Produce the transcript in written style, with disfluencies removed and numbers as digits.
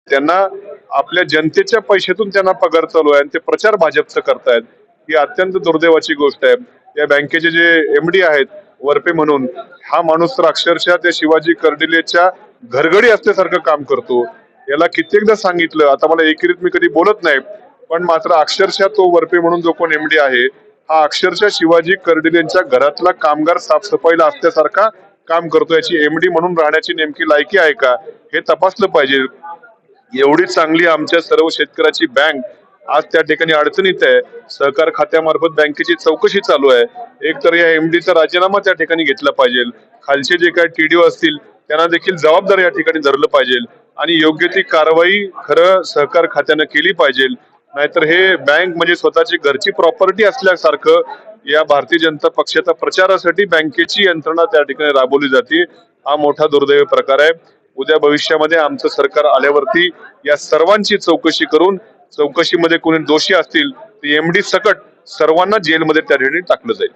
त्यांना आपल्या जनतेच्या पैशातून त्यांना पगार चालू आहे आणि ते प्रचार भाजपचं करतायत, ही अत्यंत दुर्दैवाची गोष्ट आहे. या बँकेचे जे एमडी आहेत वरपे म्हणून, हा माणूस तर अक्षरशः त्या शिवाजी कर्डिलेच्या घरगडी असल्यासारखं काम करतो. याला कित्येकदा सांगितलं, आता मला एकेरीत मी कधी बोलत नाही, पण मात्र अक्षरशः तो वरपे म्हणून जो कोण एमडी आहे, हा अक्षरशः शिवाजी कर्डिलेंच्या घरातला कामगार साफसफाईला असल्यासारखा काम करतो. याची एमडी म्हणून राहण्याची नेमकी लायकी आहे का, हे तपासलं पाहिजे. एवढी चांगली आमच्या सर्व शेतकऱ्याची बँक आज त्या ठिकाणी अडचणीत आहे. सहकार खात्यामार्फत बँकेची चौकशी चालू आहे. एक तर या एमडीचा राजीनामा त्या ठिकाणी घेतला पाहिजे. खालचे जे काही टीडीओ असतील त्यांना देखील जबाबदार या ठिकाणी धरलं पाहिजे आणि योग्य ती कारवाई खरं सहकार खात्यानं केली पाहिजे. नाहीतर हे बँक म्हणजे स्वतःची घरची प्रॉपर्टी असल्यासारखं या भारतीय जनता पक्षाच्या प्रचारासाठी बँकेची यंत्रणा त्या ठिकाणी राबवली जाते. हा मोठा दुर्दैवी प्रकार आहे. उद्या भविष्यामध्ये आमचं सरकार आल्यावरती या सर्वांची चौकशी करून चौकशीमध्ये कोणी दोषी असतील तर एमडी सकट सर्वांना जेलमध्ये त्या ठिकाणी टाकलं जाईल.